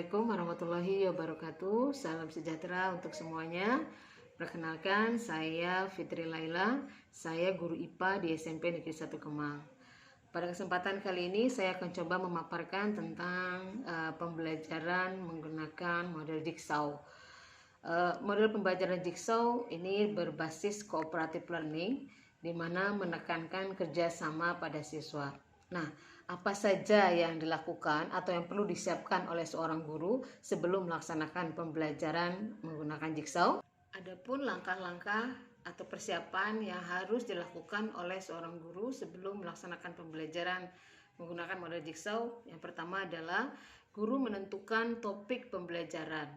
Assalamualaikum warahmatullahi wabarakatuh. Salam sejahtera untuk semuanya. Perkenalkan, saya Fitri Laila. Saya guru IPA di SMP Negeri 1 Kemang. Pada kesempatan kali ini saya akan coba memaparkan tentang pembelajaran menggunakan model Jigsaw. Model pembelajaran Jigsaw ini berbasis cooperative learning, di mana menekankan kerjasama pada siswa. Nah, apa saja yang dilakukan atau yang perlu disiapkan oleh seorang guru sebelum melaksanakan pembelajaran menggunakan Jigsaw? Adapun langkah-langkah atau persiapan yang harus dilakukan oleh seorang guru sebelum melaksanakan pembelajaran menggunakan model Jigsaw, yang pertama adalah guru menentukan topik pembelajaran.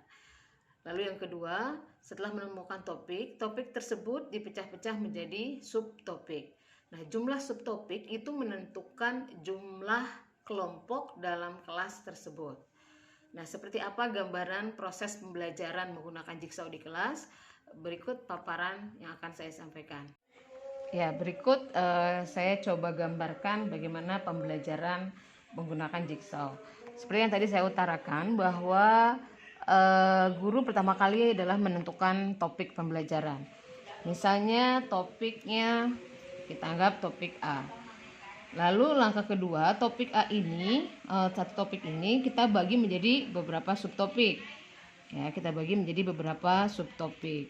Lalu yang kedua, setelah menemukan topik tersebut dipecah-pecah menjadi subtopik. Nah, jumlah subtopik itu menentukan jumlah kelompok dalam kelas tersebut. Nah, seperti apa gambaran proses pembelajaran menggunakan Jigsaw di kelas? Berikut paparan yang akan saya sampaikan. Ya, berikut saya coba gambarkan bagaimana pembelajaran menggunakan Jigsaw. Seperti yang tadi saya utarakan bahwa guru pertama kali adalah menentukan topik pembelajaran. Misalnya topiknya kita anggap topik A. Lalu langkah kedua, topik A ini, satu topik ini kita bagi menjadi beberapa subtopik. Ya, kita bagi menjadi beberapa subtopik.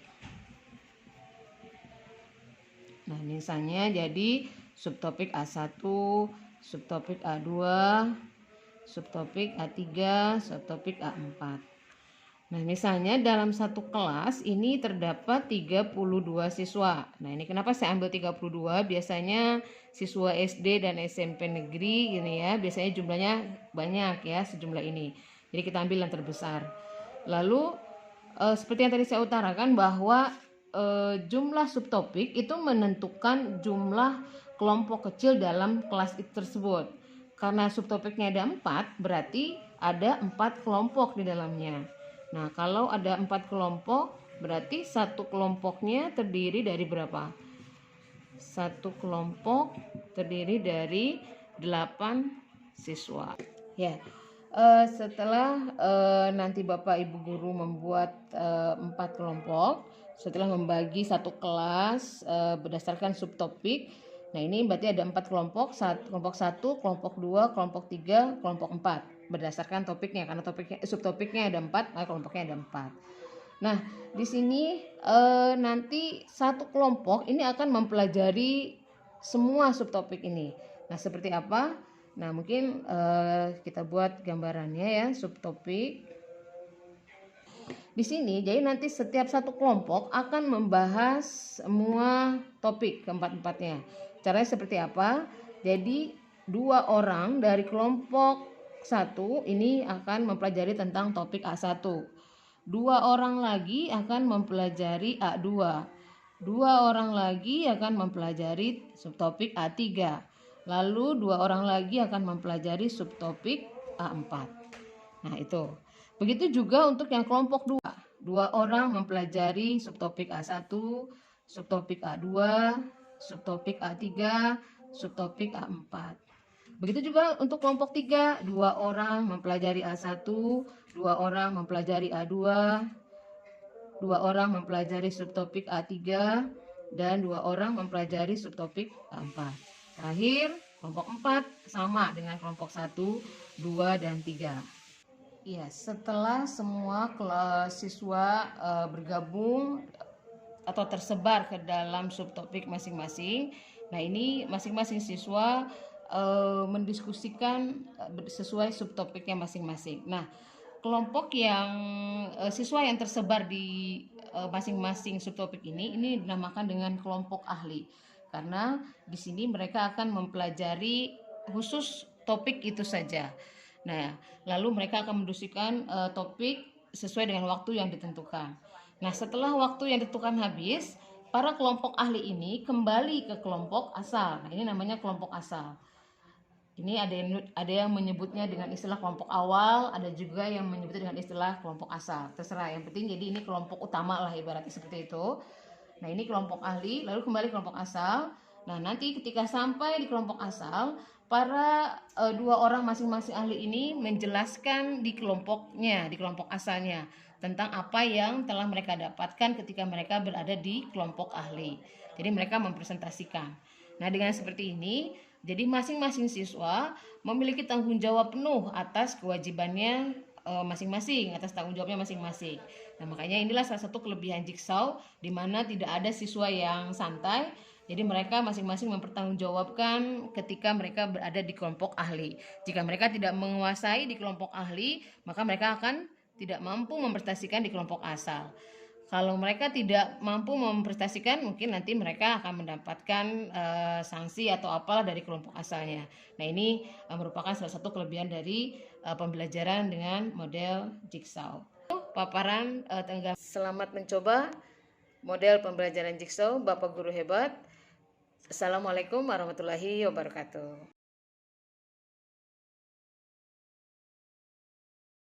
Nah, misalnya jadi subtopik A1, subtopik A2, subtopik A3, subtopik A4. Nah, misalnya dalam satu kelas ini terdapat 32 siswa. Nah, ini kenapa saya ambil 32? Biasanya siswa SD dan SMP negeri ini ya, biasanya jumlahnya banyak ya, sejumlah ini. Jadi kita ambil yang terbesar. Lalu seperti yang tadi saya utarakan bahwa jumlah subtopik itu menentukan jumlah kelompok kecil dalam kelas tersebut. Karena subtopiknya ada 4, berarti ada 4 kelompok di dalamnya. Nah, kalau ada 4 kelompok, berarti satu kelompoknya terdiri dari berapa? Satu kelompok terdiri dari 8 siswa. Ya, setelah nanti Bapak Ibu Guru membuat 4 kelompok, setelah membagi satu kelas berdasarkan subtopik. Nah, ini berarti ada 4 kelompok, kelompok 1, kelompok 2, kelompok 3, kelompok 4 berdasarkan topiknya, karena subtopiknya ada 4, kelompoknya ada 4. Nah, di sini nanti satu kelompok ini akan mempelajari semua subtopik ini. Nah, seperti apa? Nah, mungkin kita buat gambarannya ya, subtopik. Di sini, jadi nanti setiap satu kelompok akan membahas semua topik keempat-empatnya. Caranya seperti apa? Jadi 2 orang dari kelompok 1 ini akan mempelajari tentang topik A1. 2 orang lagi akan mempelajari A2. 2 orang lagi akan mempelajari subtopik A3. Lalu 2 orang lagi akan mempelajari subtopik A4. Nah, itu. Begitu juga untuk yang kelompok 2. 2 orang mempelajari subtopik A1, subtopik A2, subtopik A3, subtopik A4. Begitu juga untuk kelompok 3, 2 orang mempelajari A1, 2 orang mempelajari A2, 2 orang mempelajari subtopik A3, dan 2 orang mempelajari subtopik A4. Terakhir, kelompok 4 sama dengan kelompok 1, 2, dan 3. Ya, setelah semua siswa bergabung atau tersebar ke dalam subtopik masing-masing, nah ini masing-masing siswa mendiskusikan sesuai subtopiknya masing-masing. Nah, kelompok yang siswa yang tersebar di masing-masing subtopik ini dinamakan dengan kelompok ahli, karena di sini mereka akan mempelajari khusus topik itu saja. Nah, lalu mereka akan mendiskusikan topik sesuai dengan waktu yang ditentukan. Nah, setelah waktu yang ditentukan habis, para kelompok ahli ini kembali ke kelompok asal. Nah, ini namanya kelompok asal. Ini ada yang menyebutnya dengan istilah kelompok awal, ada juga yang menyebutnya dengan istilah kelompok asal. Terserah, yang penting jadi ini kelompok utama lah ibaratnya seperti itu. Nah, ini kelompok ahli, lalu kembali kelompok asal. Nah, nanti ketika sampai di kelompok asal, dua orang masing-masing ahli ini menjelaskan di kelompoknya, di kelompok asalnya, tentang apa yang telah mereka dapatkan ketika mereka berada di kelompok ahli. Jadi mereka mempresentasikan. Nah, dengan seperti ini, jadi masing-masing siswa memiliki tanggung jawab penuh atas kewajibannya masing-masing, atas tanggung jawabnya masing-masing. Nah, makanya inilah salah satu kelebihan Jigsaw, di mana tidak ada siswa yang santai. Jadi mereka masing-masing mempertanggungjawabkan ketika mereka berada di kelompok ahli. Jika mereka tidak menguasai di kelompok ahli, maka mereka akan tidak mampu memprestasikan di kelompok asal. Kalau mereka tidak mampu memprestasikan, mungkin nanti mereka akan mendapatkan sanksi atau apalah dari kelompok asalnya. Nah, ini merupakan salah satu kelebihan dari pembelajaran dengan model Jigsaw. Paparan tanggal. Selamat mencoba model pembelajaran Jigsaw, Bapak Guru hebat. Assalamualaikum warahmatullahi wabarakatuh.